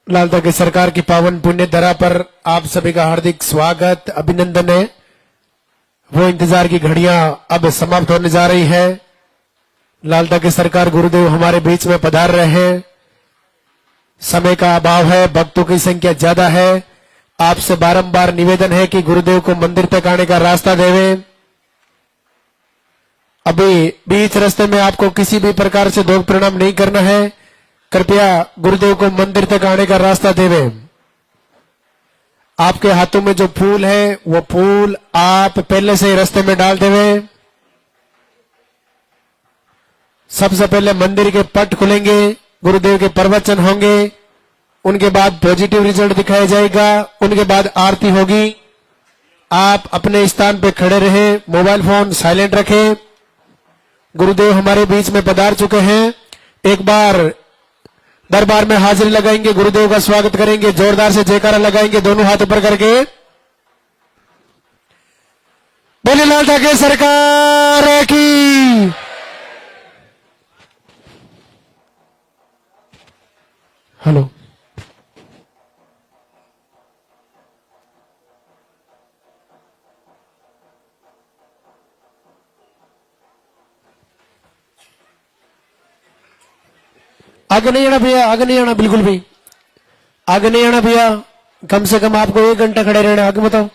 लालता की सरकार की पावन पुण्य धरा पर आप सभी का हार्दिक स्वागत अभिनंदन है। वो इंतजार की घड़ियां अब समाप्त होने जा रही है। लालता की सरकार गुरुदेव हमारे बीच में पधार रहे हैं। समय का अभाव है, भक्तों की संख्या ज्यादा है। आपसे बारंबार निवेदन है कि गुरुदेव को मंदिर तक आने का रास्ता देवें। अभी बीच रास्ते में आपको किसी भी प्रकार से दोष परिणाम नहीं करना है। कृपया गुरुदेव को मंदिर तक आने का रास्ता देवें। आपके हाथों में जो फूल है वो फूल आप पहले से ही रास्ते में डाल देवें। सबसे पहले मंदिर के पट खुलेंगे, गुरुदेव के प्रवचन होंगे, उनके बाद पॉजिटिव रिजल्ट दिखाया जाएगा, उनके बाद आरती होगी। आप अपने स्थान पे खड़े रहें, मोबाइल फोन साइलेंट रखें। गुरुदेव हमारे बीच में पधार चुके हैं। एक बार दरबार में हाजिरी लगाएंगे, गुरुदेव का स्वागत करेंगे, जोरदार से जयकारा लगाएंगे, दोनों हाथ ऊपर करके। बोले लालता की सरकार की। हेलो, आगे नहीं आना भैया, आगे नहीं आना, बिल्कुल भी आगे नहीं आना भैया। कम से कम आपको 1 घंटा खड़े रहना। आगे बताओ।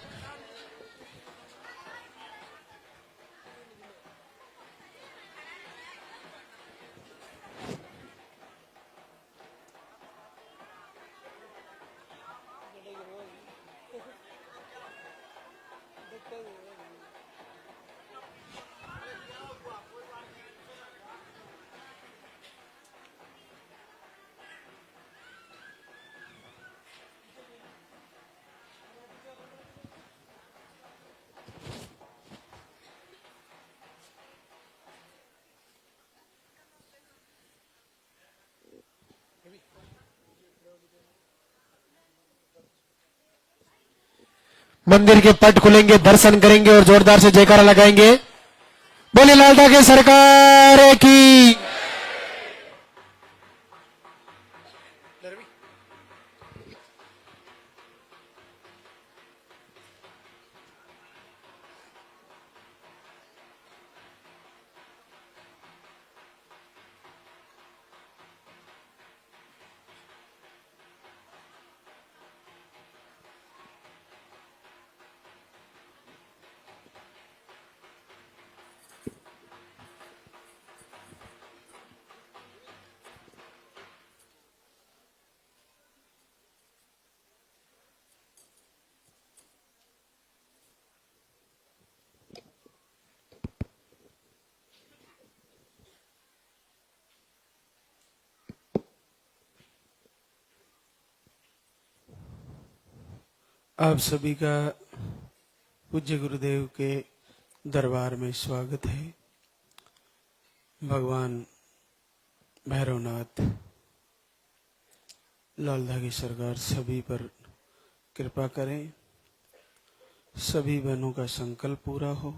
मंदिर के पट खुलेंगे, दर्शन करेंगे और जोरदार से जयकारा लगाएंगे। बोले लालता की सरकार की। आप सभी का पूज्य गुरुदेव के दरबार में स्वागत है। भगवान भैरवनाथ लालता की सरकार सभी पर कृपा करें, सभी बहनों का संकल्प पूरा हो,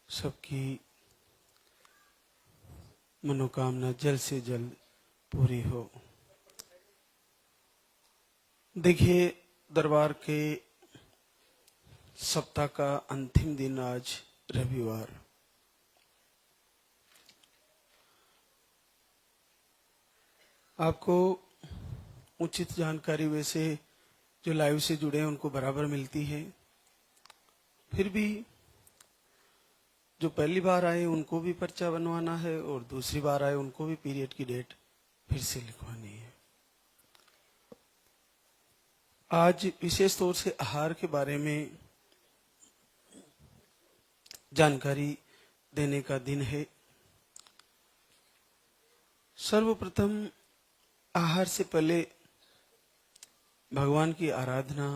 सबकी मनोकामना जल्द से जल्द पूरी हो। देखिए, दरबार के सप्ताह का अंतिम दिन आज रविवार। आपको उचित जानकारी वैसे जो लाइव से जुड़े हैं उनको बराबर मिलती है, फिर भी जो पहली बार आए उनको भी पर्चा बनवाना है और दूसरी बार आए उनको भी पीरियड की डेट फिर से लिखवानी है। आज विशेष तौर से आहार के बारे में जानकारी देने का दिन है। सर्वप्रथम आहार से पहले भगवान की आराधना,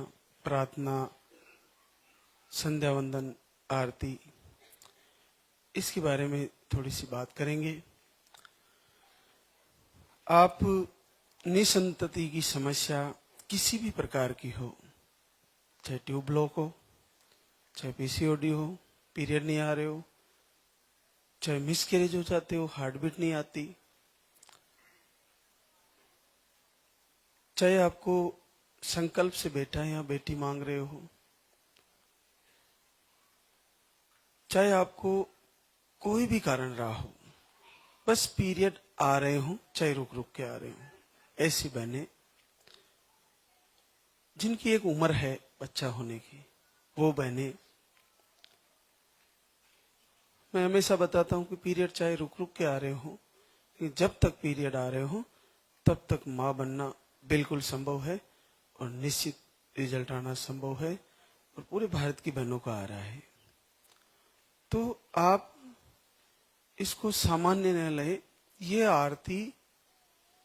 प्रार्थना, संध्या वंदन, आरती, इसके बारे में थोड़ी सी बात करेंगे। आप निसंतति की समस्या किसी भी प्रकार की हो, चाहे ट्यूब ब्लॉक हो, चाहे पीसीओडी हो, पीरियड नहीं आ रहे हो, चाहे मिसकैरेज हो जाते हो, हार्ट बीट नहीं आती, चाहे आपको संकल्प से बेटा या बेटी मांग रहे हो, चाहे आपको कोई भी कारण रहा हो, बस पीरियड आ रहे हो, चाहे रुक रुक के आ रहे हो, ऐसी बहनें जिनकी एक उम्र है बच्चा होने की, वो बहनें, मैं हमेशा बताता हूं कि पीरियड चाहे रुक रुक के आ रहे हो, जब तक पीरियड आ रहे हो तब तक मां बनना बिल्कुल संभव है और निश्चित रिजल्ट आना संभव है, और पूरे भारत की बहनों का आ रहा है। तो आप इसको सामान्य न ले, ये आरती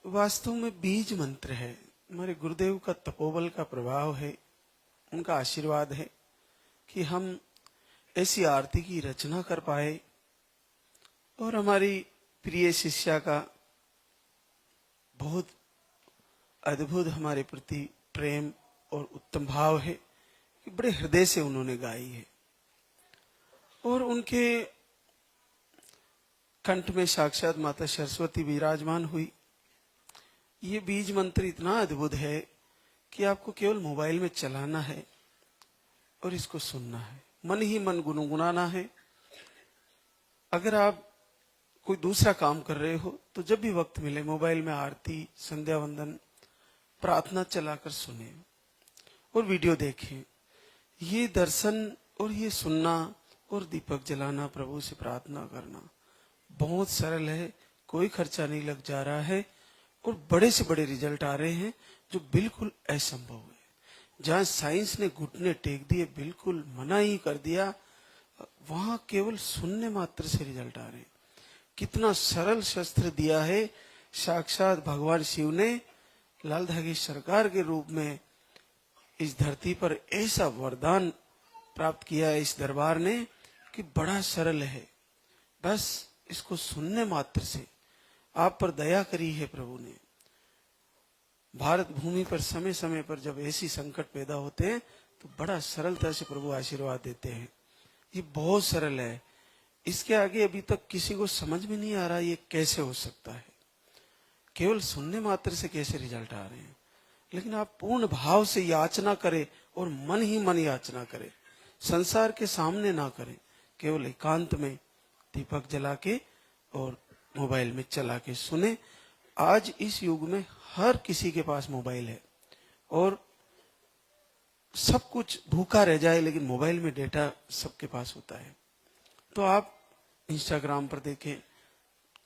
वास्तव में बीज मंत्र है। हमारे गुरुदेव का तपोबल का प्रभाव है, उनका आशीर्वाद है कि हम ऐसी आरती की रचना कर पाए, और हमारी प्रिय शिष्या का बहुत अद्भुत हमारे प्रति प्रेम और उत्तम भाव है कि बड़े हृदय से उन्होंने गाई है, और उनके कंठ में साक्षात माता सरस्वती विराजमान हुई। ये बीज मंत्र इतना अद्भुत है कि आपको केवल मोबाइल में चलाना है और इसको सुनना है, मन ही मन गुनगुनाना है। अगर आप कोई दूसरा काम कर रहे हो तो जब भी वक्त मिले मोबाइल में आरती, संध्या वंदन, प्रार्थना चलाकर सुने और वीडियो देखें। ये दर्शन और ये सुनना और दीपक जलाना, प्रभु से प्रार्थना करना बहुत सरल है, कोई खर्चा नहीं लग जा रहा है, और बड़े से बड़े रिजल्ट आ रहे हैं जो बिल्कुल असंभव है। जहां साइंस ने घुटने टेक दिए, बिल्कुल मना ही कर दिया, वहां केवल सुनने मात्र से रिजल्ट आ रहे हैं। कितना सरल शस्त्र दिया है साक्षात भगवान शिव ने लाल धागे सरकार के रूप में इस धरती पर, ऐसा वरदान प्राप्त किया है इस दरबार ने कि बड़ा सरल है। बस इसको सुनने मात्र से आप पर दया करी है प्रभु ने। भारत भूमि पर समय समय पर जब ऐसी संकट पैदा होते हैं तो बड़ा सरलता से प्रभु आशीर्वाद देते हैं। ये बहुत सरल है, इसके आगे अभी तक किसी को समझ में नहीं आ रहा ये कैसे हो सकता है, केवल सुनने मात्र से कैसे रिजल्ट आ रहे हैं। लेकिन आप पूर्ण भाव से याचना करें और मन ही मन याचना करें, संसार के सामने ना करें, केवल एकांत में दीपक जला के और मोबाइल में चला के सुने। आज इस युग में हर किसी के पास मोबाइल है, और सब कुछ भूखा रह जाए लेकिन मोबाइल में डेटा सबके पास होता है। तो आप इंस्टाग्राम पर देखें,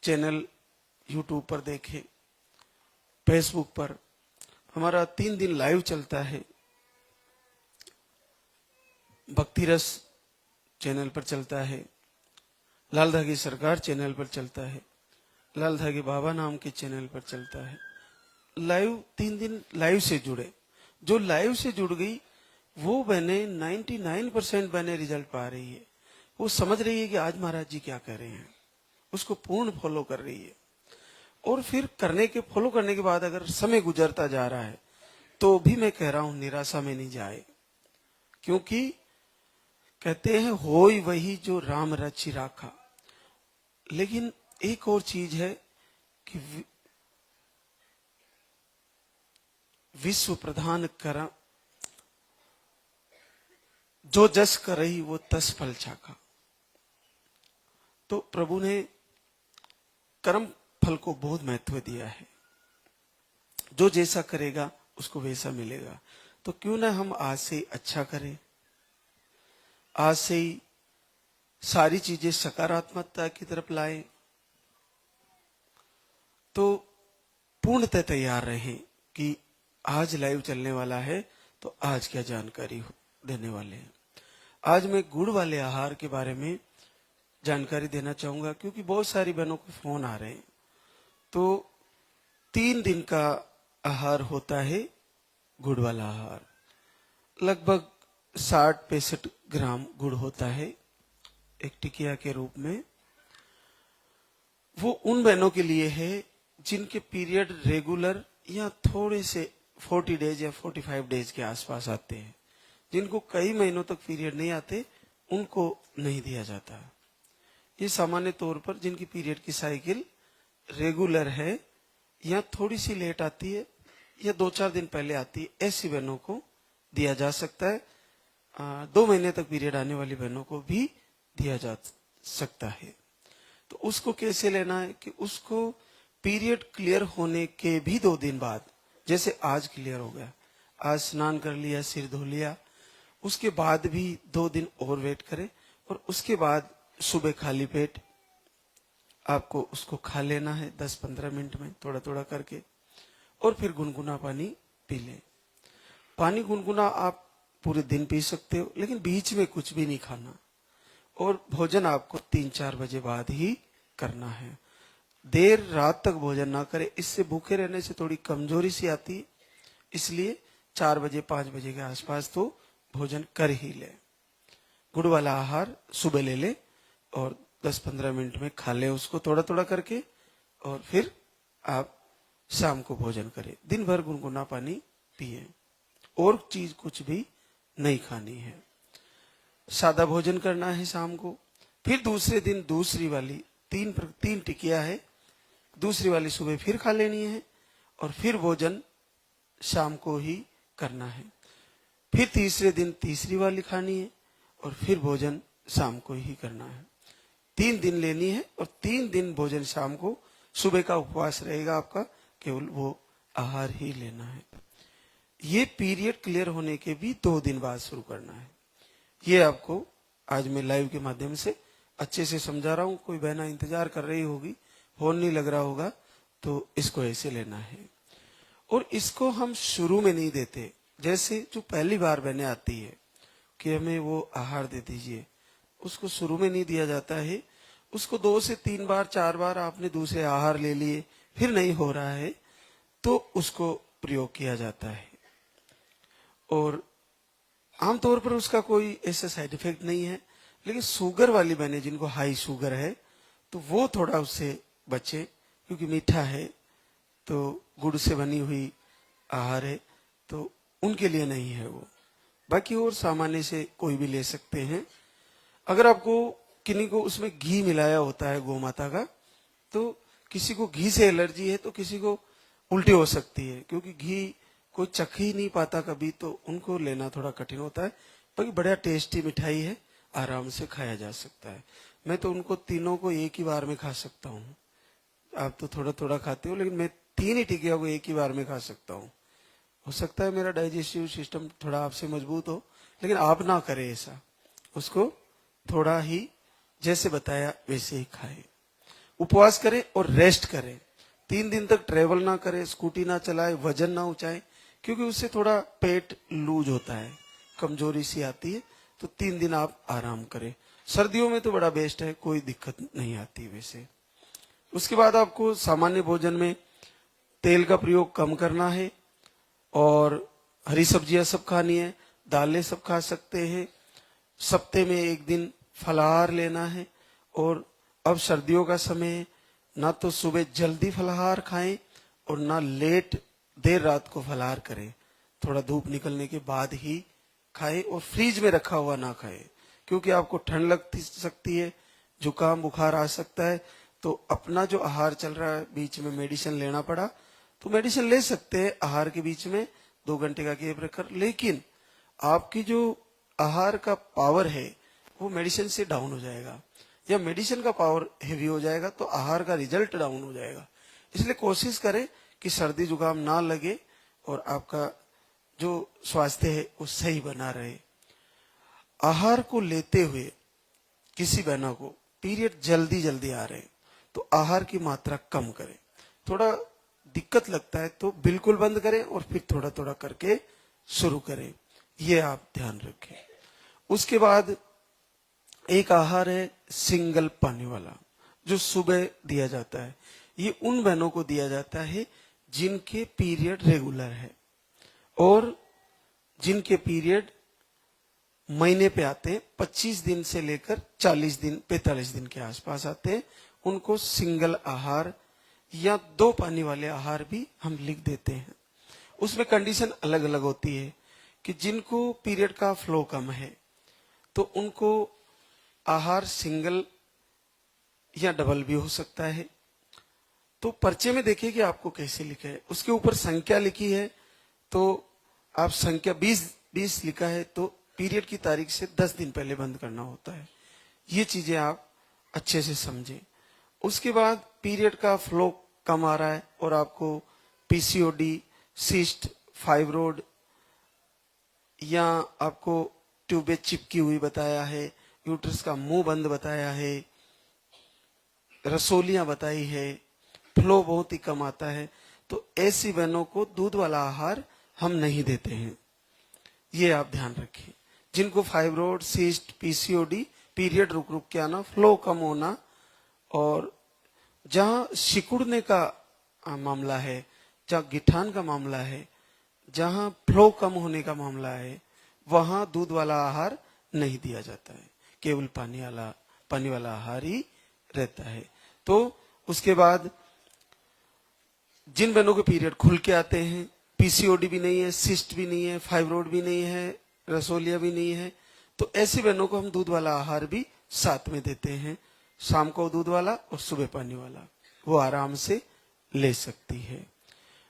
चैनल यूट्यूब पर देखें, फेसबुक पर हमारा 3 दिन लाइव चलता है। भक्ति रस चैनल पर चलता है, लाल धागे सरकार चैनल पर चलता है, लाल धागे बाबा नाम के चैनल पर चलता है। लाइव 3 दिन लाइव से जुड़े, जो लाइव से जुड़ गई वो बहने 99% बहने रिजल्ट पा रही है। वो समझ रही है कि आज महाराज जी क्या कह रहे हैं, उसको पूर्ण फॉलो कर रही है। और फिर फॉलो करने के बाद अगर समय गुजरता जा रहा है तो भी मैं कह रहा हूं निराशा में नहीं जाए, क्योंकि कहते हैं होई वही जो राम रचि राखा। लेकिन एक और चीज है कि विश्व प्रधान कर जो जस कर रही वो तस फल चाखा। तो प्रभु ने कर्म फल को बहुत महत्व दिया है, जो जैसा करेगा उसको वैसा मिलेगा। तो क्यों ना हम आज से अच्छा करें, आज से ही सारी चीजें सकारात्मकता की तरफ लाएं। तो पूर्णतः तैयार रहें कि आज लाइव चलने वाला है तो आज क्या जानकारी देने वाले हैं। आज मैं गुड़ वाले आहार के बारे में जानकारी देना चाहूंगा, क्योंकि बहुत सारी बहनों को फोन आ रहे हैं। तो 3 दिन का आहार होता है गुड़ वाला आहार, लगभग 60-65 ग्राम गुड़ होता है एक टिकिया के रूप में। वो उन बहनों के लिए है जिनके पीरियड रेगुलर या थोड़े से 40 डेज या 45 डेज के आसपास आते हैं। जिनको कई महीनों तक पीरियड नहीं आते उनको नहीं दिया जाता। ये सामान्य तौर पर जिनकी पीरियड की साइकिल रेगुलर है या थोड़ी सी लेट आती है या 2-4 दिन पहले आती है, ऐसी बहनों को दिया जा सकता है। 2 महीने तक पीरियड आने वाली बहनों को भी दिया जा सकता है। तो उसको कैसे लेना है कि उसको पीरियड क्लियर होने के भी 2 दिन बाद, जैसे आज क्लियर हो गया, आज स्नान कर लिया, सिर धो लिया, उसके बाद भी 2 दिन और वेट करें और उसके बाद सुबह खाली पेट आपको उसको खा लेना है 10-15 मिनट में थोड़ा थोड़ा करके, और फिर गुनगुना पानी पी लें। पानी गुनगुना आप पूरे दिन पी सकते हो, लेकिन बीच में कुछ भी नहीं खाना, और भोजन आपको 3-4 बजे बाद ही करना है। देर रात तक भोजन ना करें, इससे भूखे रहने से थोड़ी कमजोरी सी आती है, इसलिए 4 बजे 5 बजे के आसपास तो भोजन कर ही ले। गुड़ वाला आहार सुबह ले ले और 10-15 मिनट में खा ले उसको थोड़ा थोड़ा करके, और फिर आप शाम को भोजन करें। दिन भर गुनगुना पानी पिए, और चीज कुछ भी नहीं खानी है। सादा भोजन करना है शाम को। फिर दूसरे दिन दूसरी वाली 3 टिकिया है, दूसरी वाली सुबह फिर खा लेनी है, और फिर भोजन शाम को ही करना है। फिर तीसरे दिन तीसरी वाली खानी है, और फिर भोजन शाम को ही करना है। 3 दिन लेनी है, और 3 दिन भोजन शाम को, सुबह का उपवास रहेगा आपका, केवल वो आहार ही लेना है। ये पीरियड क्लियर होने के भी 2 दिन बाद शुरू करना है। ये आपको आज मैं लाइव के माध्यम से अच्छे से समझा रहा हूं। कोई बहना इंतजार कर रही होगी, फोन नहीं लग रहा होगा, तो इसको ऐसे लेना है। और इसको हम शुरू में नहीं देते, जैसे जो पहली बार बहने आती है कि हमें वो आहार दे दीजिए, उसको शुरू में नहीं दिया जाता है। उसको 2 से 3 बार 4 बार आपने दूसरे आहार ले लिए, फिर नहीं हो रहा है, तो उसको प्रयोग किया जाता है। और आमतौर पर उसका कोई ऐसा साइड इफेक्ट नहीं है, लेकिन शुगर वाली बहनें जिनको हाई शुगर है, तो वो थोड़ा उससे बचे, क्योंकि मीठा है, तो गुड़ से बनी हुई आहार है, तो उनके लिए नहीं है वो। बाकी और सामान्य से कोई भी ले सकते हैं। अगर आपको किन्हीं को उसमें घी मिलाया होता है गौ माता का, तो किसी को घी से एलर्जी है तो किसी को उल्टी हो सकती है, क्योंकि घी कोई चख ही नहीं पाता कभी, तो उनको लेना थोड़ा कठिन होता है। बाकी बढ़िया टेस्टी मिठाई है, आराम से खाया जा सकता है। मैं तो उनको तीनों को एक ही बार में खा सकता हूँ। आप तो थोड़ा थोड़ा खाते हो, लेकिन मैं 3 ही टिकिया को एक ही बार में खा सकता हूँ। हो सकता है मेरा डाइजेस्टिव सिस्टम थोड़ा आपसे मजबूत हो, लेकिन आप ना करें ऐसा, उसको थोड़ा ही जैसे बताया वैसे ही खाएं। उपवास करें और रेस्ट करें। 3 दिन तक ट्रेवल ना करें, स्कूटी ना चलाए, वजन ना उठाए, क्योंकि उससे थोड़ा पेट लूज होता है, कमजोरी सी आती है। तो 3 दिन आप आराम करें। सर्दियों में तो बड़ा बेस्ट है, कोई दिक्कत नहीं आती वैसे। उसके बाद आपको सामान्य भोजन में तेल का प्रयोग कम करना है, और हरी सब्जियां सब खानी है, दालें सब खा सकते हैं। सप्ते में 1 दिन फलाहार लेना है, और अब सर्दियों का समय है, ना तो सुबह जल्दी फलाहार खाएं और ना लेट देर रात को फलाहार करें। थोड़ा धूप निकलने के बाद ही खाएं, और फ्रीज में रखा हुआ ना खाएं, क्योंकि आपको ठंड लग सकती है, जुकाम बुखार आ सकता है। तो अपना जो आहार चल रहा है, बीच में मेडिसिन लेना पड़ा तो मेडिसिन ले सकते हैं आहार के बीच में, 2 घंटे का गैप रखकर, लेकिन आपकी जो आहार का पावर है वो मेडिसिन से डाउन हो जाएगा, या मेडिसिन का पावर हेवी हो जाएगा तो आहार का रिजल्ट डाउन हो जाएगा। इसलिए कोशिश करें कि सर्दी जुकाम ना लगे और आपका जो स्वास्थ्य है वो सही बना रहे। आहार को लेते हुए किसी बहना को पीरियड जल्दी जल्दी आ रहे तो आहार की मात्रा कम करें। थोड़ा दिक्कत लगता है तो बिल्कुल बंद करें, और फिर थोड़ा थोड़ा करके शुरू करें। ये आप ध्यान रखें। उसके बाद एक आहार है सिंगल पानी वाला, जो सुबह दिया जाता है। ये उन बहनों को दिया जाता है जिनके पीरियड रेगुलर है, और जिनके पीरियड महीने पे आते हैं, 25 दिन से लेकर 40 दिन 45 दिन के आसपास आते हैं, उनको सिंगल आहार या 2 पानी वाले आहार भी हम लिख देते हैं। उसमें कंडीशन अलग अलग होती है कि जिनको पीरियड का फ्लो कम है तो उनको आहार सिंगल या डबल भी हो सकता है, तो पर्चे में देखिए कि आपको कैसे लिखा है, उसके ऊपर संख्या लिखी है तो आप संख्या 20 लिखा है तो पीरियड की तारीख से 10 दिन पहले बंद करना होता है। ये चीजें आप अच्छे से समझें। उसके बाद पीरियड का फ्लो कम आ रहा है और आपको पीसीओडी, सिस्ट, फाइब्रोड या आपको ट्यूबें चिपकी हुई बताया है, यूट्रस का मुंह बंद बताया है, रसोलियां बताई है, फ्लो बहुत ही कम आता है, तो ऐसी बहनों को दूध वाला आहार हम नहीं देते हैं। ये आप ध्यान रखिए। जिनको फाइब्रोड, सिस्ट, पीसीओडी, पीरियड रुक रुक के आना, फ्लो कम होना और जहां सिकुड़ने का मामला है, जहां गिठान का मामला है, जहां फ्लो कम होने का मामला है, वहां दूध वाला आहार नहीं दिया जाता है, केवल पानी वाला आहार ही रहता है। तो उसके बाद जिन बहनों के पीरियड खुल के आते हैं, पीसीओडी भी नहीं है, सिस्ट भी नहीं है, फाइब्रोड भी नहीं है, रसोलिया भी नहीं है, तो ऐसी बहनों को हम दूध वाला आहार भी साथ में देते हैं। शाम को दूध वाला और सुबह पानी वाला, वो आराम से ले सकती है।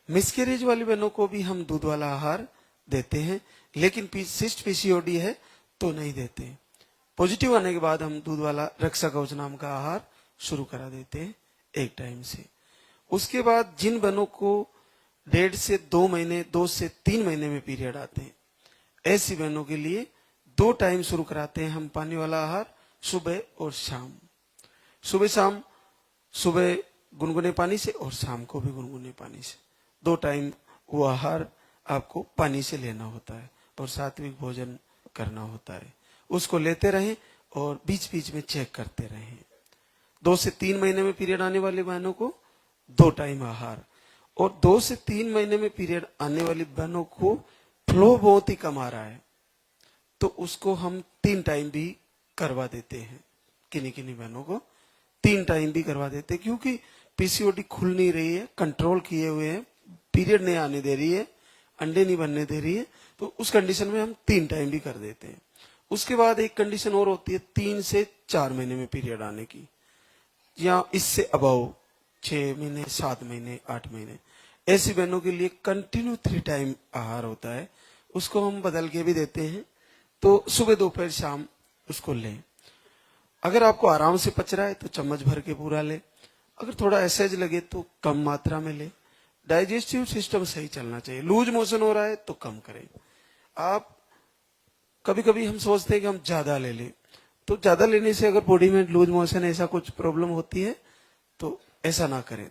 मिसकैरेज वाली बहनों को भी हम दूध वाला आहार देते हैं, लेकिन सिस्ट पीसीओडी है तो नहीं देते। पॉजिटिव आने के बाद हम दूध वाला रक्षा कवच नाम का आहार शुरू करा देते हैं एक टाइम से। उसके बाद जिन बहनों को 1.5 से 2 महीने, 2 से 3 महीने में पीरियड आते हैं, ऐसी बहनों के लिए 2 टाइम शुरू कराते हैं हम पानी वाला आहार, सुबह और शाम। सुबह शाम, सुबह गुनगुने पानी से और शाम को भी गुनगुने पानी से 2 टाइम वो आहार आपको पानी से लेना होता है और सात्विक भोजन करना होता है। उसको लेते रहें और बीच बीच में चेक करते रहें। 2 से 3 महीने में पीरियड आने वाली बहनों को 2 टाइम आहार, और 2 से 3 महीने में पीरियड आने वाली बहनों को फ्लो बहुत ही कम आ रहा है तो उसको हम 3 टाइम भी करवा देते हैं। किन्हीं किन्हीं बहनों को 3 टाइम भी करवा देते हैं, क्योंकि पीसीओडी खुल नहीं रही है, कंट्रोल किए हुए हैं, पीरियड नहीं आने दे रही है, अंडे नहीं बनने दे रही है, तो उस कंडीशन में हम 3 टाइम भी कर देते हैं। उसके बाद एक कंडीशन और होती है 3 से 4 महीने में पीरियड आने की, या इससे अबाव 6 महीने, 7 महीने, 8 महीने, ऐसी बहनों के लिए कंटिन्यू 3 टाइम आहार होता है। उसको हम बदल के भी देते हैं, तो सुबह, दोपहर, शाम उसको लें। अगर आपको आराम से पच रहा है तो चम्मच भर के पूरा ले, अगर थोड़ा एसेज लगे तो कम मात्रा में ले। डाइजेस्टिव सिस्टम सही चलना चाहिए। लूज मोशन हो रहा है तो कम करें। आप कभी कभी हम सोचते हैं कि हम ज्यादा ले लें, तो ज्यादा लेने से अगर बॉडी में लूज मोशन ऐसा कुछ प्रॉब्लम होती है तो ऐसा ना करें।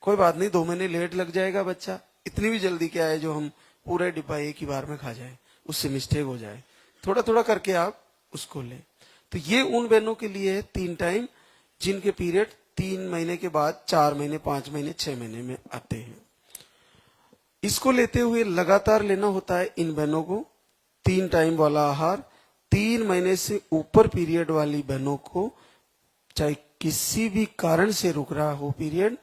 कोई बात नहीं, 2 महीने लेट लग जाएगा बच्चा, इतनी भी जल्दी क्या है जो हम पूरा डिब्बा एक ही बार में खा जाए, उससे मिस्टेक हो जाए। थोड़ा थोड़ा करके आप उसको लें। तो ये उन बहनों के लिए है 3 टाइम जिनके पीरियड 3 महीने के बाद 4 महीने, 5 महीने, 6 महीने में आते हैं। इसको लेते हुए लगातार लेना होता है इन बहनों को 3 टाइम वाला आहार। 3 महीने से ऊपर पीरियड वाली बहनों को, चाहे किसी भी कारण से रुक रहा हो पीरियड,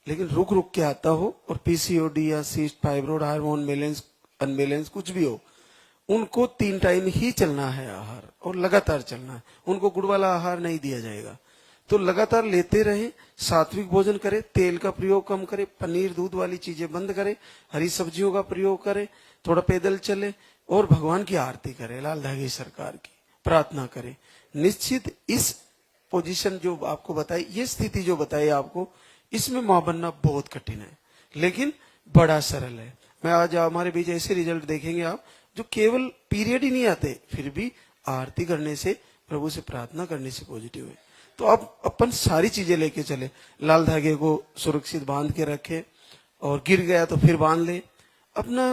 लेकिन रुक रुक के आता हो, और पीसीओडी या सिस्ट, फाइब्रोड, हार्मोन बैलेंस, अनबैलेंस कुछ भी हो, उनको 3 टाइम ही चलना है आहार, और लगातार चलना है। उनको गुड़ वाला आहार नहीं दिया जाएगा। तो लगातार लेते रहें, सात्विक भोजन करें, तेल का प्रयोग कम करें, पनीर, दूध वाली चीजें बंद करें, हरी सब्जियों का प्रयोग करें, थोड़ा पैदल चले और भगवान की आरती करें, लाल धागे सरकार की प्रार्थना करें। निश्चित इस पोजीशन जो आपको बताई, ये स्थिति जो बताई आपको, इसमें मां बनना बहुत कठिन है, लेकिन बड़ा सरल है। मैं आज हमारे बीच ऐसे रिजल्ट देखेंगे आप, जो केवल पीरियड ही नहीं आते, फिर भी आरती करने से, प्रभु से प्रार्थना करने से पॉजिटिव है। तो आप अपन सारी चीजें लेके चले, लाल धागे को सुरक्षित बांध के रखे, और गिर गया तो फिर बांध ले। अपना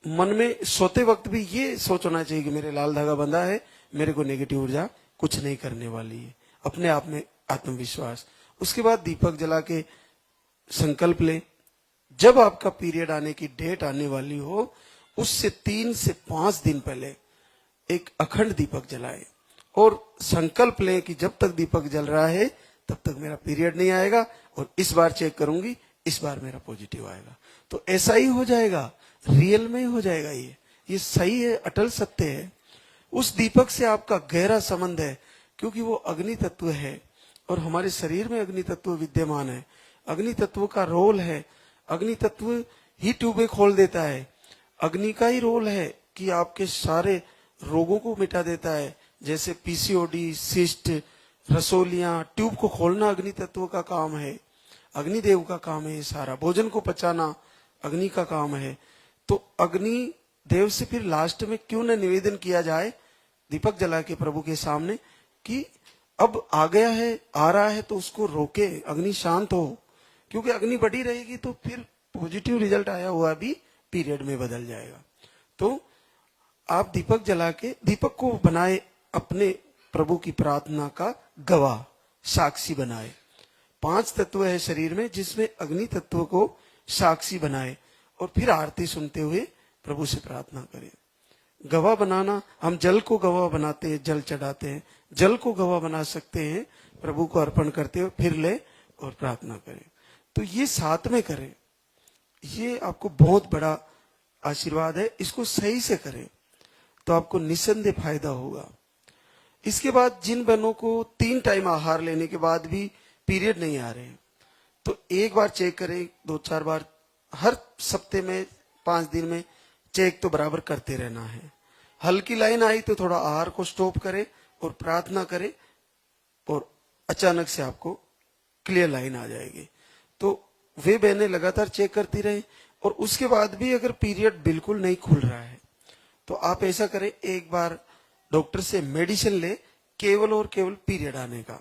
मन में सोते वक्त भी ये सोचना चाहिए कि मेरे लाल धागा बंधा है, मेरे को नेगेटिव ऊर्जा कुछ नहीं करने वाली है। अपने आप में आत्मविश्वास। उसके बाद दीपक जला के संकल्प ले, जब आपका पीरियड आने की डेट आने वाली हो, उससे 3 से 5 दिन पहले एक अखंड दीपक जलाए और संकल्प लें कि जब तक दीपक जल रहा है तब तक मेरा पीरियड नहीं आएगा, और इस बार चेक करूंगी, इस बार मेरा पॉजिटिव आएगा। तो ऐसा ही हो जाएगा, रियल में ही हो जाएगा। ये सही है, अटल सत्य है। उस दीपक से आपका गहरा संबंध है, क्योंकि वो अग्नि तत्व है और हमारे शरीर में अग्नि तत्व विद्यमान है। अग्नि तत्व का रोल है। अग्नि तत्व ही ट्यूबें खोल देता है। अग्नि का ही रोल है कि आपके सारे रोगों को मिटा देता है, जैसे पीसीओडी, सिस्ट, रसोलियां, ट्यूब को खोलना अग्नि तत्व का काम है। अग्निदेव का काम है ये सारा। भोजन को पचाना अग्नि का काम है। तो अग्नि देव से फिर लास्ट में क्यों न निवेदन किया जाए दीपक जला के प्रभु के सामने कि अब आ गया है, आ रहा है तो उसको रोके, अग्नि शांत हो। क्योंकि अग्नि बढ़ी रहेगी तो फिर पॉजिटिव रिजल्ट आया हुआ भी पीरियड में बदल जाएगा। तो आप दीपक जला के दीपक को बनाए अपने प्रभु की प्रार्थना का गवाह, साक्षी बनाए। 5 तत्व है शरीर में जिसमें अग्नि तत्व को साक्षी बनाए और फिर आरती सुनते हुए प्रभु से प्रार्थना करें। गवाह बनाना, हम जल को गवाह बनाते हैं, जल चढ़ाते हैं, जल को गवाह बना सकते हैं, प्रभु को अर्पण करते हुए फिर ले और प्रार्थना करें। तो ये साथ में करें, ये आपको बहुत बड़ा आशीर्वाद है। इसको सही से करें तो आपको निसंदेह फायदा होगा। इसके बाद जिन बहनों को 3 टाइम आहार लेने के बाद भी पीरियड नहीं आ रहे हैं, तो एक बार चेक करें, 2-4 बार, हर सप्ते में 5 दिन में चेक तो बराबर करते रहना है। हल्की लाइन आई तो थोड़ा आहार को स्टॉप करें और प्रार्थना करें और अचानक से आपको क्लियर लाइन आ जाएगी। तो वे बहनें लगातार चेक करती रहे और उसके बाद भी अगर पीरियड बिल्कुल नहीं खुल रहा है तो आप ऐसा करें, एक बार डॉक्टर से मेडिसिन ले, केवल और केवल पीरियड आने का।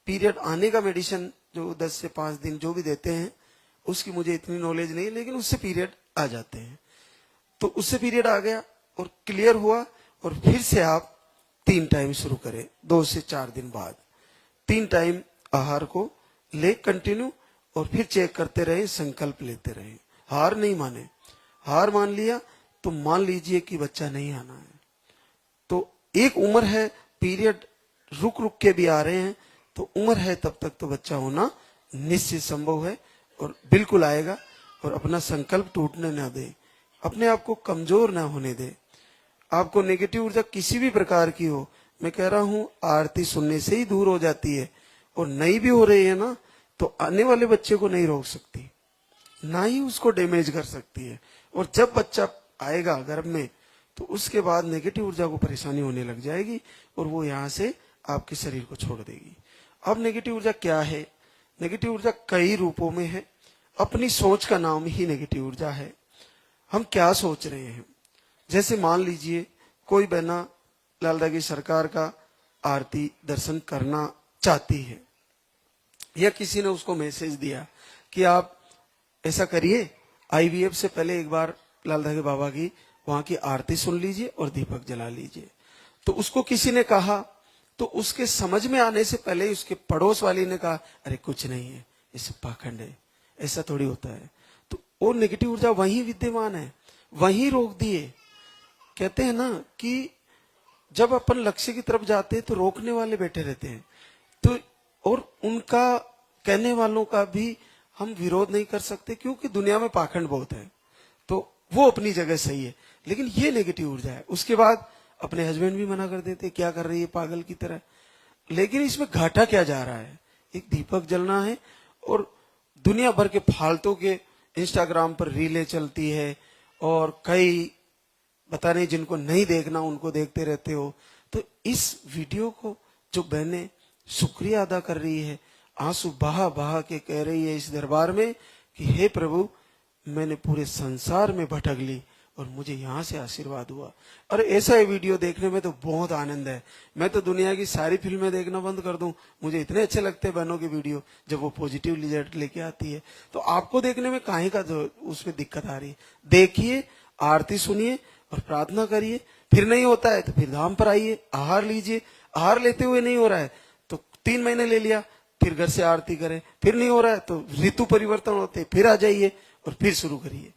पीरियड आने का मेडिसिन जो 10 से 5 दिन जो भी देते हैं, उसकी मुझे इतनी नॉलेज नहीं, लेकिन उससे पीरियड आ जाते हैं। तो उससे पीरियड आ गया और क्लियर हुआ और फिर से आप 3 टाइम शुरू करें। 2 से 4 दिन बाद 3 टाइम आहार को ले कंटिन्यू और फिर चेक करते रहे, संकल्प लेते रहे। हार नहीं माने। हार मान लिया तो मान लीजिए कि बच्चा नहीं आना है। तो एक उम्र है, पीरियड रुक रुक के भी आ रहे हैं, तो उम्र है तब तक तो बच्चा होना निश्चित संभव है और बिल्कुल आएगा। और अपना संकल्प टूटने ना दे, अपने आप को कमजोर ना होने दे। आपको नेगेटिव ऊर्जा किसी भी प्रकार की हो, मैं कह रहा हूं आरती सुनने से ही दूर हो जाती है। और नहीं भी हो रही है ना, तो आने वाले बच्चे को नहीं रोक सकती, ना ही उसको डैमेज कर सकती है। और जब बच्चा आएगा गर्भ में तो उसके बाद नेगेटिव ऊर्जा को परेशानी होने लग जाएगी और वो यहाँ से आपके शरीर को छोड़ देगी। अब नेगेटिव ऊर्जा क्या है? नेगेटिव ऊर्जा कई रूपों में है। अपनी सोच का नाम ही नेगेटिव ऊर्जा है। हम क्या सोच रहे हैं? जैसे मान लीजिए कोई बहना लालदा की सरकार का आरती दर्शन करना चाहती है, या किसी ने उसको मैसेज दिया कि आप ऐसा करिए, आईवीएफ से पहले एक बार लालदा के बाबा की वहां की आरती सुन लीजिए और दीपक जला लीजिए। तो उसको किसी ने कहा, तो उसके समझ में आने से पहले उसके पड़ोस वाली ने कहा अरे कुछ नहीं है, ये सब पाखंड है, ऐसा थोड़ी होता है। तो वो नेगेटिव ऊर्जा वहीं विद्यमान है, वहीं रोक दिए। कहते हैं ना कि जब अपन लक्ष्य की तरफ जाते हैं तो रोकने वाले बैठे रहते हैं, तो और उनका कहने वालों का भी हम विरोध नहीं कर सकते, क्योंकि दुनिया में पाखंड बहुत है। तो वो अपनी जगह सही है, लेकिन ये नेगेटिव ऊर्जा है। उसके बाद अपने हस्बैंड भी मना कर देते, क्या कर रही है पागल की तरह। लेकिन इसमें घाटा क्या जा रहा है? एक दीपक जलना है और दुनिया भर के फालतू के इंस्टाग्राम पर रीलें चलती है और कई पता नहीं जिनको नहीं देखना उनको देखते रहते हो। तो इस वीडियो को जो बहनें शुक्रिया अदा कर रही है, आंसू बहा बहा के कह रही है इस दरबार में कि हे प्रभु, मैंने पूरे संसार में भटक ली और मुझे यहाँ से आशीर्वाद हुआ। और ऐसा ये वीडियो देखने में तो बहुत आनंद है। मैं तो दुनिया की सारी फिल्में देखना बंद कर दूं, मुझे इतने अच्छे लगते हैं बहनों के वीडियो जब वो पॉजिटिव रिजल्ट लेके आती है। तो आपको देखने में काहे का जो उसमें दिक्कत आ रही है? देखिए, आरती सुनिए और प्रार्थना करिए। फिर नहीं होता है तो फिर धाम पर आइए, आहार लीजिए। आहार लेते हुए नहीं हो रहा है तो 3 महीने ले लिया, फिर घर से आरती करें। फिर नहीं हो रहा है तो ऋतु परिवर्तन होते, फिर आ जाइए और फिर शुरू करिए।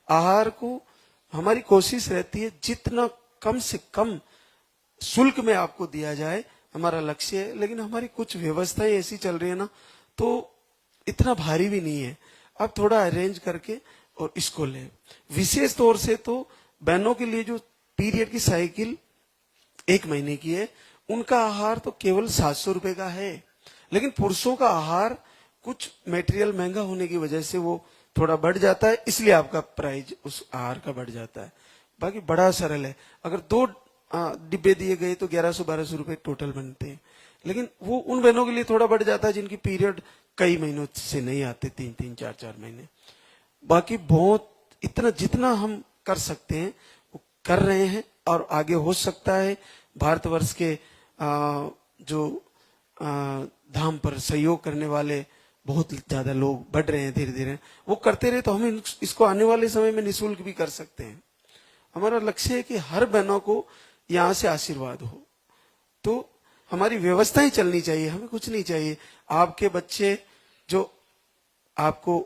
आहार को हमारी कोशिश रहती है जितना कम से कम शुल्क में आपको दिया जाए, हमारा लक्ष्य है। लेकिन हमारी कुछ व्यवस्थाएं ऐसी चल रही है ना, तो इतना भारी भी नहीं है। आप थोड़ा अरेंज करके और इसको ले। विशेष तौर से तो बहनों के लिए जो पीरियड की साइकिल 1 महीने की है, उनका आहार तो केवल 700 रुपए का है। लेकिन पुरुषों का आहार कुछ मटेरियल महंगा होने की वजह से वो थोड़ा बढ़ जाता है, इसलिए आपका प्राइस उस आहार का बढ़ जाता है। बाकी बड़ा सरल है। अगर 2 डिब्बे दिए गए तो 1100-1200 रुपए टोटल बनते हैं, लेकिन वो उन बहनों के लिए थोड़ा बढ़ जाता है जिनकी पीरियड कई महीनों से नहीं आते, 3-3, 4-4 महीने। बाकी बहुत इतना जितना हम कर सकते हैं वो कर रहे हैं, और आगे हो सकता है भारतवर्ष के जो धाम पर सहयोग करने वाले बहुत ज्यादा लोग बढ़ रहे हैं, धीरे धीरे वो करते रहे तो हम इसको आने वाले समय में निःशुल्क भी कर सकते हैं। हमारा लक्ष्य है कि हर बहनों को यहां से आशीर्वाद हो, तो हमारी व्यवस्थाएं चलनी चाहिए, हमें कुछ नहीं चाहिए। आपके बच्चे जो आपको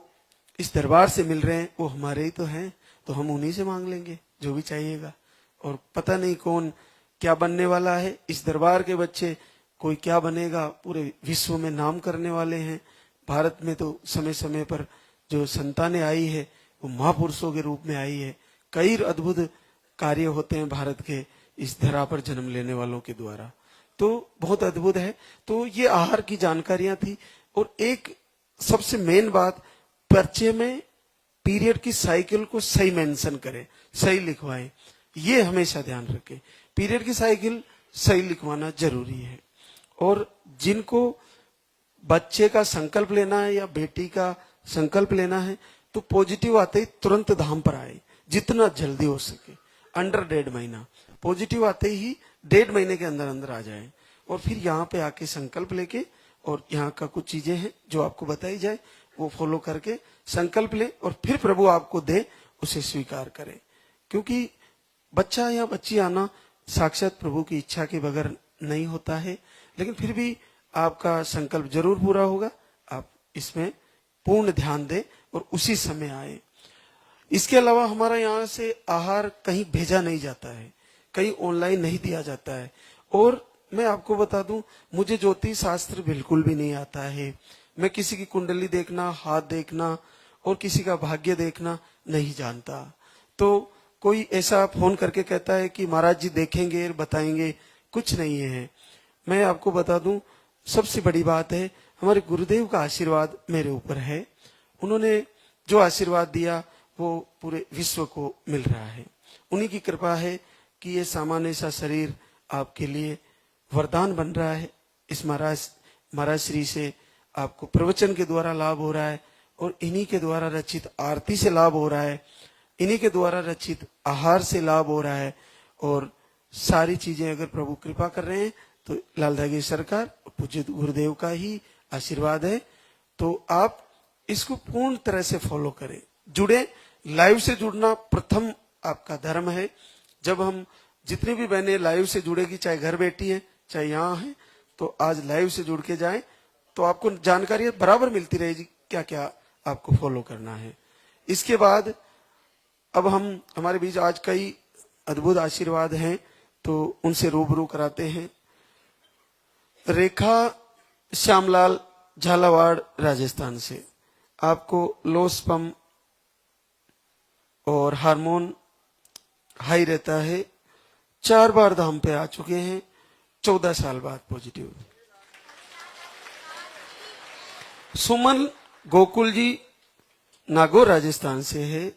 इस दरबार से मिल रहे हैं वो हमारे ही तो हैं, तो हम उन्हीं से मांग लेंगे जो भी चाहिएगा। और पता नहीं कौन क्या बनने वाला है, इस दरबार के बच्चे कोई क्या बनेगा, पूरे विश्व में नाम करने वाले हैं। भारत में तो समय समय पर जो संतानें आई है वो महापुरुषों के रूप में आई है। कई अद्भुत कार्य होते हैं भारत के इस धरा पर जन्म लेने वालों के द्वारा, तो बहुत अद्भुत है। तो ये आहार की जानकारियां थी। और एक सबसे मेन बात, पर्चे में पीरियड की साइकिल को सही मेंशन करें, सही लिखवाएं, ये हमेशा ध्यान रखें। पीरियड की साइकिल सही लिखवाना जरूरी है। और जिनको बच्चे का संकल्प लेना है या बेटी का संकल्प लेना है तो पॉजिटिव आते ही तुरंत धाम पर आए, जितना जल्दी हो सके, अंडर 1.5 महीना। पॉजिटिव आते ही 1.5 महीने के अंदर अंदर आ जाए, और फिर यहाँ पे आके संकल्प लेके, और यहाँ का कुछ चीजें हैं जो आपको बताई जाए वो फॉलो करके संकल्प ले, और फिर प्रभु आपको दे उसे स्वीकार करें। क्योंकि बच्चा या बच्ची आना साक्षात प्रभु की इच्छा के बगैर नहीं होता है, लेकिन फिर भी आपका संकल्प जरूर पूरा होगा। आप इसमें पूर्ण ध्यान दें और उसी समय आए। इसके अलावा हमारा यहाँ से आहार कहीं भेजा नहीं जाता है, कहीं ऑनलाइन नहीं दिया जाता है। और मैं आपको बता दूं, मुझे ज्योतिष शास्त्र बिल्कुल भी नहीं आता है। मैं किसी की कुंडली देखना, हाथ देखना और किसी का भाग्य देखना नहीं जानता। तो कोई ऐसा फोन करके कहता है कि महाराज जी देखेंगे बताएंगे, कुछ नहीं है। मैं आपको बता दूं, सबसे बड़ी बात है हमारे गुरुदेव का आशीर्वाद मेरे ऊपर है। उन्होंने जो आशीर्वाद दिया वो पूरे विश्व को मिल रहा है। उन्हीं की कृपा है कि ये सामान्य सा शरीर आपके लिए वरदान बन रहा है। इस महाराज श्री से आपको प्रवचन के द्वारा लाभ हो रहा है, और इन्हीं के द्वारा रचित आरती से लाभ हो रहा है, इन्हीं के द्वारा रचित आहार से लाभ हो रहा है। और सारी चीजें अगर प्रभु कृपा कर रहे हैं तो लाल धागे सरकार पूज्य गुरुदेव का ही आशीर्वाद है। तो आप इसको पूर्ण तरह से फॉलो करें, जुड़े। लाइव से जुड़ना प्रथम आपका धर्म है। जब हम जितनी भी बहनें लाइव से जुड़ेगी, चाहे घर बैठी है चाहे यहाँ है, तो आज लाइव से जुड़ के जाएं, तो आपको जानकारी बराबर मिलती रहेगी क्या क्या आपको फॉलो करना है। इसके बाद अब हम हमारे बीच आज कई अद्भुत आशीर्वाद हैं, तो उनसे रूबरू कराते हैं। रेखा श्यामलाल झालावाड़ राजस्थान से, आपको लो स्पर्म और हार्मोन हाई रहता है, 4 बार धाम पे आ चुके हैं, 14 साल बाद पॉजिटिव। सुमन गोकुल जी नागौर राजस्थान से है,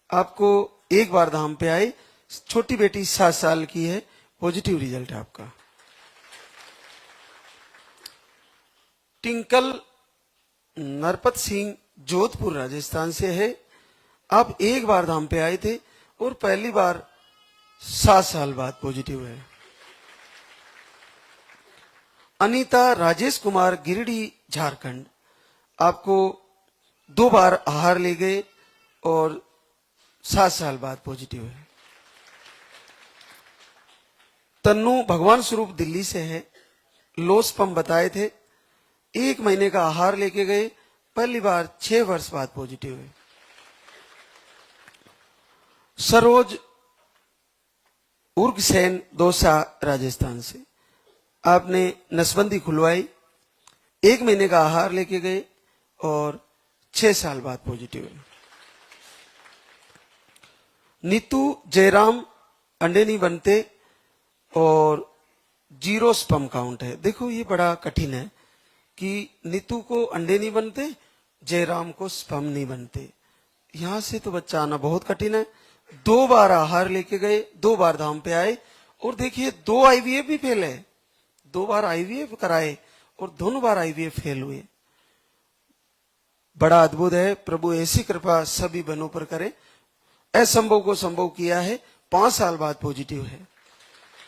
आपको 1 बार धाम पे आए, छोटी बेटी 7 साल की है, पॉजिटिव रिजल्ट है आपका। टिंकल नरपत सिंह जोधपुर राजस्थान से है, आप 1 बार धाम पे आए थे और पहली बार 7 साल बाद पॉजिटिव है। अनीता राजेश कुमार गिरिडीह झारखंड, आपको 2 बार आहार ले गए और 7 साल बाद पॉजिटिव है। तन्नू भगवान स्वरूप दिल्ली से है, लो स्पर्म बताए थे, 1 महीने का आहार लेके गए, पहली बार 6 वर्ष बाद पॉजिटिव है। सरोज उर्ग सेन दौसा राजस्थान से, आपने नसबंदी खुलवाई, 1 महीने का आहार लेके गए और 6 साल बाद पॉजिटिव है। नीतू जयराम अंडे नहीं बनते और 0 स्पर्म काउंट है। देखो ये बड़ा कठिन है, कि नीतू को अंडे नहीं बनते, जयराम को स्पर्म नहीं बनते। यहां से तो बच्चा आना बहुत कठिन है। 2 बार आहार लेके गए, 2 बार धाम पे आए, और देखिए 2 आईवीएफ भी फेल है। 2 बार आईवीएफ कराए और दोनों बार आईवीएफ फेल हुए। बड़ा अद्भुत है। प्रभु ऐसी कृपा सभी बहनों पर करे। असंभव को संभव किया है। 5 साल बाद पॉजिटिव है।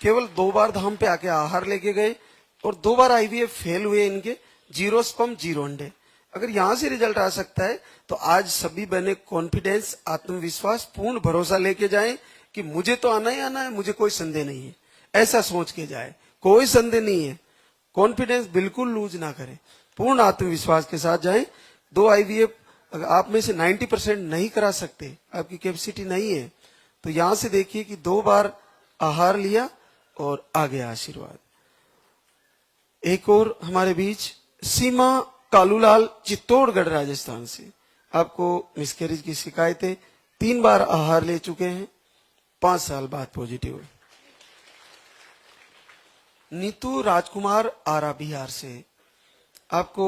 केवल 2 बार धाम पे आके आहार लेके गए और 2 बार आईवीएफ फेल हुए इनके। 0 स्पर्म 0 अंडे। अगर यहां से रिजल्ट आ सकता है तो आज सभी बहने कॉन्फिडेंस, आत्मविश्वास, पूर्ण भरोसा लेके जाएं कि मुझे तो आना ही आना है, मुझे कोई संदेह नहीं है, ऐसा सोच के जाए। कोई संदेह नहीं है। कॉन्फिडेंस बिल्कुल लूज ना करें, पूर्ण आत्मविश्वास के साथ जाएं। 2 आईवीएफ अगर आप में से 90% नहीं करा सकते, आपकी कैपेसिटी नहीं है, तो यहां से देखिए कि 2 बार आहार लिया और आ गया आशीर्वाद। एक और हमारे बीच सीमा कालूलाल, चित्तौड़गढ़ राजस्थान से। आपको मिसकैरेज की शिकायतें, 3 बार आहार ले चुके हैं, 5 साल बाद पॉजिटिव है। नीतू राजकुमार आरा बिहार से। आपको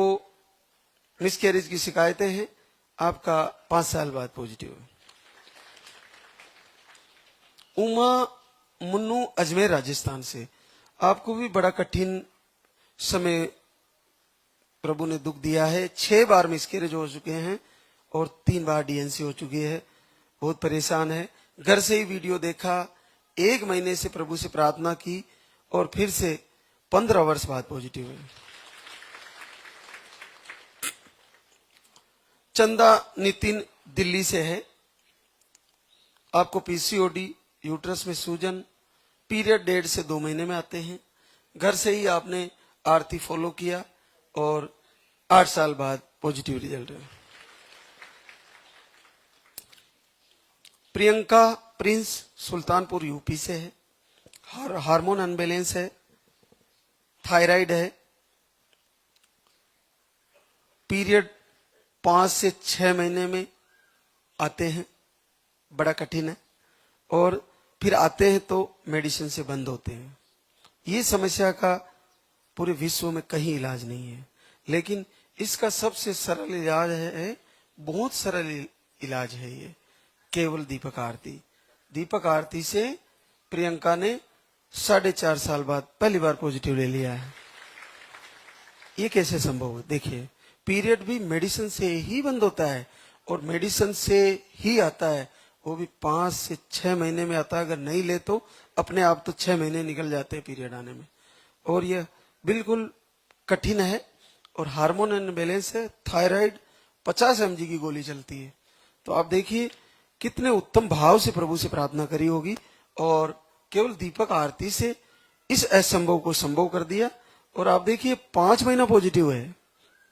मिसकैरेज की शिकायतें हैं, आपका 5 साल बाद पॉजिटिव है। उमा मुन्नू अजमेर राजस्थान से। आपको भी बड़ा कठिन समय प्रभु ने दुख दिया है। 6 बार मिसकैरेज हो चुके हैं और 3 बार डीएनसी हो चुकी है। बहुत परेशान है। घर से ही वीडियो देखा, 1 महीने से प्रभु से प्रार्थना की और फिर से 15 वर्ष बाद पॉजिटिव है। चंदा नितिन दिल्ली से है। आपको पीसीओडी, यूट्रस में सूजन, पीरियड 1.5 से 2 महीने में आते हैं। घर से ही आपने आरती फॉलो किया और 8 साल बाद पॉजिटिव रिजल्ट है। प्रियंका प्रिंस सुल्तानपुर यूपी से है। हार्मोन अनबैलेंस है, थायराइड है, पीरियड 5 से 6 महीने में आते हैं, बड़ा कठिन है, और फिर आते हैं तो मेडिसिन से बंद होते हैं। ये समस्या का पूरे विश्व में कहीं इलाज नहीं है, लेकिन इसका सबसे सरल इलाज है, बहुत सरल इलाज है ये, केवल दीपक आरती। दीपक आरती से प्रियंका ने 4.5 साल बाद पहली बार पॉजिटिव ले लिया है। ये कैसे संभव है? देखिए, पीरियड भी मेडिसिन से ही बंद होता है और मेडिसिन से ही आता है, वो भी 5 से 6 महीने में आता है। अगर नहीं ले तो अपने आप तो 6 महीने निकल जाते हैं पीरियड आने में। और यह बिल्कुल कठिन है और हार्मोन अनबैलेंस है। थायराइड 50 mg की गोली चलती है। तो आप देखिए कितने उत्तम भाव से प्रभु से प्रार्थना करी होगी और केवल दीपक आरती से इस असंभव को संभव कर दिया। और आप देखिए 5 महीना पॉजिटिव है,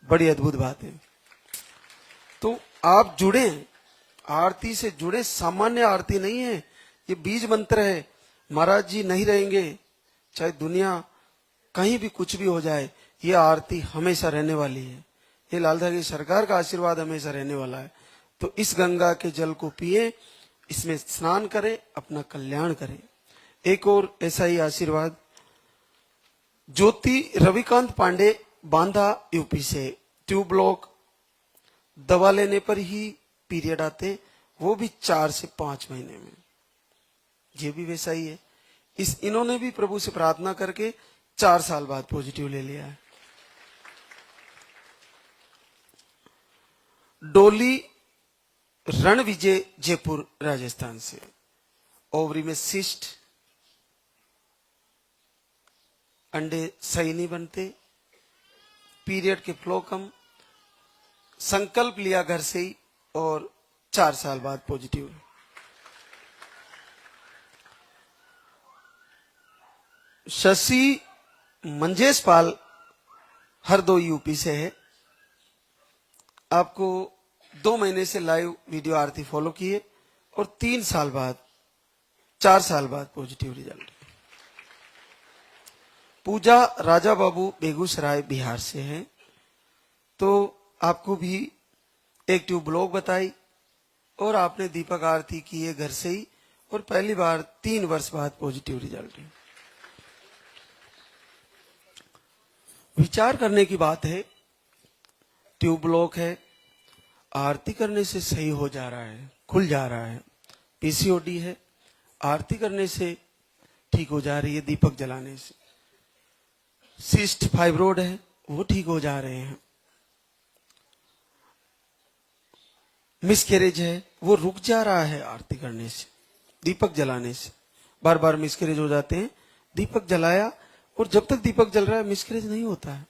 बड़ी अद्भुत बात है। तो आप जुड़े, आरती से जुड़े, सामान्य आरती नहीं है, ये बीज मंत्र है। महाराज जी नहीं रहेंगे, चाहे दुनिया कहीं भी कुछ भी हो जाए, ये आरती हमेशा रहने वाली है। ये लालधा की सरकार का आशीर्वाद हमेशा रहने वाला है। तो इस गंगा के जल को पिए, इसमें स्नान करें, अपना कल्याण करें। एक और ऐसा ही आशीर्वाद ज्योति रविकांत पांडे, बांधा यूपी से। ट्यूब ब्लॉक, दवा लेने पर ही पीरियड आते, वो भी 4 से 5 महीने में। ये भी वैसा ही है। इन्होंने भी प्रभु से प्रार्थना करके 4 साल बाद पॉजिटिव ले लिया है। डोली रणविजय, जयपुर राजस्थान से। ओवरी में सिस्ट, अंडे सही नहीं बनते, पीरियड के फ्लो कम, संकल्प लिया घर से ही और 4 साल बाद पॉजिटिव। शशि मंजेश पाल, हरदोई यूपी से है। आपको 2 महीने से लाइव वीडियो आरती फॉलो किए और 3 साल बाद, 4 साल बाद पॉजिटिव रिजल्ट। पूजा राजा बाबू बेगूसराय बिहार से हैं। तो आपको भी एक ट्यूब ब्लॉक बताई और आपने दीपक आरती की है घर से ही और पहली बार 3 वर्ष बाद पॉजिटिव रिजल्ट है। विचार करने की बात है ट्यूब ब्लॉक है, आरती करने से सही हो जा रहा है, खुल जा रहा है। पीसीओडी है, आरती करने से ठीक हो जा रही है, दीपक जलाने से। सिस्ट फाइब्रोड है, वो ठीक हो जा रहे हैं। मिसकैरेज है, वो रुक जा रहा है आरती करने से, दीपक जलाने से। बार बार मिसकैरेज हो जाते हैं, दीपक जलाया और जब तक दीपक जल रहा है मिसकैरेज नहीं होता है।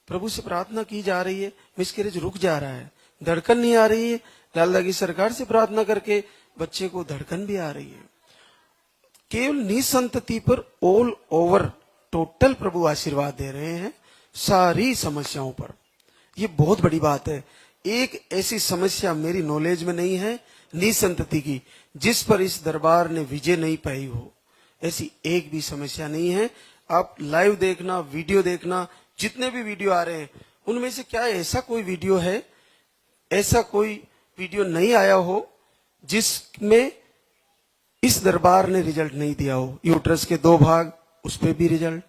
प्रभु से प्रार्थना की जा रही है, मिसकैरेज रुक जा रहा है, धड़कन नहीं आ रही है। लालदा की सरकार से प्रार्थना करके बच्चे को धड़कन भी आ रही है। केवल निसंतति पर ऑल ओवर टोटल प्रभु आशीर्वाद दे रहे हैं, सारी समस्याओं पर। ये बहुत बड़ी बात है। एक ऐसी समस्या मेरी नॉलेज में नहीं है निसंतति की जिस पर इस दरबार ने विजय नहीं पाई हो। ऐसी एक भी समस्या नहीं है। आप लाइव देखना, वीडियो देखना, जितने भी वीडियो आ रहे हैं उनमें से क्या ऐसा कोई वीडियो है, ऐसा कोई वीडियो नहीं आया हो जिसमें इस दरबार ने रिजल्ट नहीं दिया हो। यूट्रस के 2 भाग, उस पर भी रिजल्ट।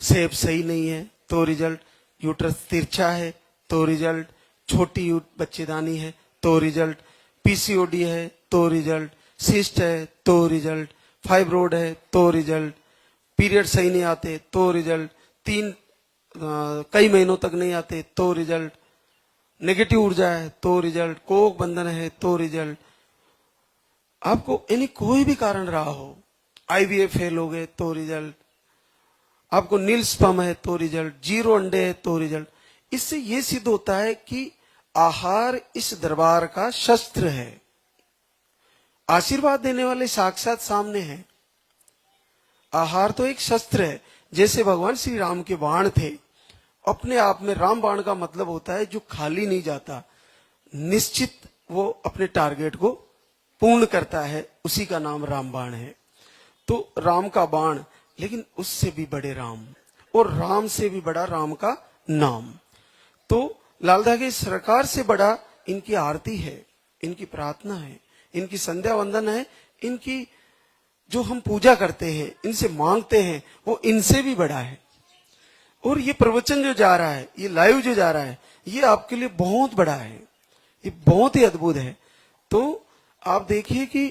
सेब सही नहीं है तो रिजल्ट, यूट्रस तिरछा है तो रिजल्ट, छोटी बच्चेदानी है तो रिजल्ट, पीसीओडी है तो रिजल्ट, सिस्ट है तो रिजल्ट, फाइब्रोड है तो रिजल्ट, पीरियड सही नहीं आते तो रिजल्ट, कई महीनों तक नहीं आते तो रिजल्ट, नेगेटिव ऊर्जा है तो रिजल्ट, कोक बंधन है तो रिजल्ट। आपको यानी कोई भी कारण रहा हो, आईवीएफ फेल हो गए तो रिजल्ट, आपको नील स्पर्म है तो रिजल्ट, 0 अंडे है तो रिजल्ट। इससे यह सिद्ध होता है कि आहार इस दरबार का शस्त्र है। आशीर्वाद देने वाले साक्षात सामने हैं। आहार तो एक शस्त्र है। जैसे भगवान श्री राम के बाण थे, अपने आप में राम बाण का मतलब होता है जो खाली नहीं जाता, निश्चित वो अपने टारगेट को पूर्ण करता है, उसी का नाम राम बाण है। तो राम का बाण, लेकिन उससे भी बड़े राम, और राम से भी बड़ा राम का नाम। तो लालदा की सरकार से बड़ा इनकी आरती है, इनकी प्रार्थना है, इनकी संध्या वंदन है, इनकी जो हम पूजा करते हैं, इनसे मांगते हैं, वो इनसे भी बड़ा है। और ये प्रवचन जो जा रहा है, ये लाइव जो जा रहा है, ये आपके लिए बहुत बड़ा है, ये बहुत ही अद्भुत है। तो आप देखिए कि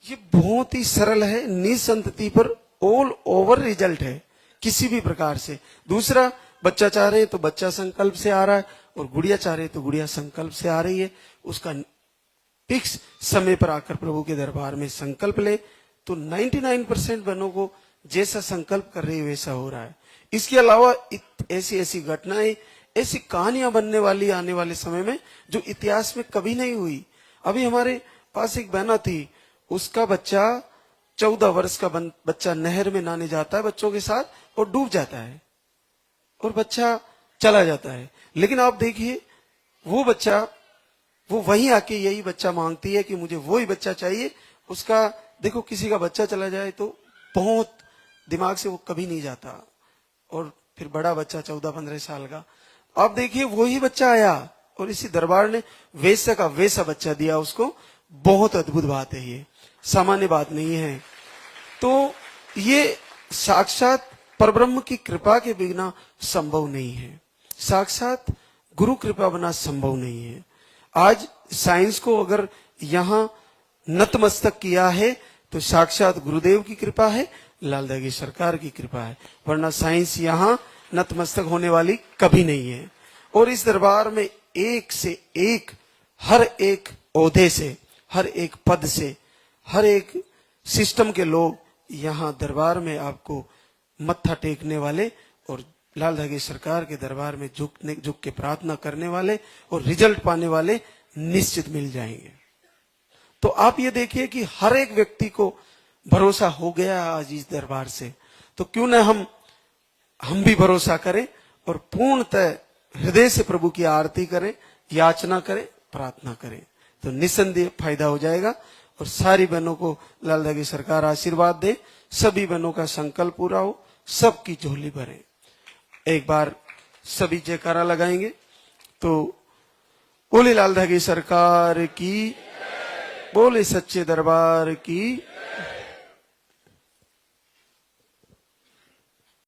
ये बहुत ही सरल है, निसंतति पर ऑल ओवर रिजल्ट है किसी भी प्रकार से। दूसरा, बच्चा चाह रहे हैं तो बच्चा संकल्प से आ रहा है, और गुड़िया चाह रहे तो गुड़िया संकल्प से आ रही है। उसका फिक्स समय पर आकर प्रभु के दरबार में संकल्प ले तो 99% बहनों को जैसा संकल्प कर रही है वैसा हो रहा है। इसके अलावा ऐसी ऐसी घटनाएं, ऐसी कहानियां बनने वाली आने वाले समय में जो इतिहास में कभी नहीं हुई। अभी हमारे पास एक बहना थी, उसका बच्चा 14 वर्ष का बच्चा नहर में नहाने जाता है बच्चों के साथ और डूब जाता है और बच्चा चला जाता है। लेकिन आप देखिए वो बच्चा, वो वहीं आके यही बच्चा मांगती है कि मुझे वही बच्चा चाहिए। उसका देखो, किसी का बच्चा चला जाए तो बहुत दिमाग से वो कभी नहीं जाता, और फिर बड़ा बच्चा 14-15 साल का, आप देखिए वही बच्चा आया और इसी दरबार ने वैसा का वैसा बच्चा दिया उसको। बहुत अद्भुत बात है, ये सामान्य बात नहीं है। तो ये साक्षात परब्रह्म की कृपा के बिना संभव नहीं है, साक्षात गुरु कृपा बिना संभव नहीं है। आज साइंस को अगर यहाँ नतमस्तक किया है तो साक्षात गुरुदेव की कृपा है, लालदा की सरकार की कृपा है, वरना साइंस यहाँ नतमस्तक होने वाली कभी नहीं है। और इस दरबार में एक से एक, हर एक ओहदे से, हर एक पद से, हर एक सिस्टम के लोग यहाँ दरबार में आपको मत्था टेकने वाले और लालदा की सरकार के दरबार में झुक के प्रार्थना करने वाले और रिजल्ट पाने वाले निश्चित मिल जाएंगे। तो आप ये देखिए कि हर एक व्यक्ति को भरोसा हो गया आज इस दरबार से, तो क्यों न हम भी भरोसा करें और पूर्णतः हृदय से प्रभु की आरती करें, याचना करें, प्रार्थना करें, तो निस्संदेह फायदा हो जाएगा। और सारी बहनों को लालदा की सरकार आशीर्वाद दे, सभी बहनों का संकल्प पूरा हो, सबकी झोली भरे। एक बार सभी जयकारा लगाएंगे तो बोले लालदा की सरकार की, बोले सच्चे दरबार की।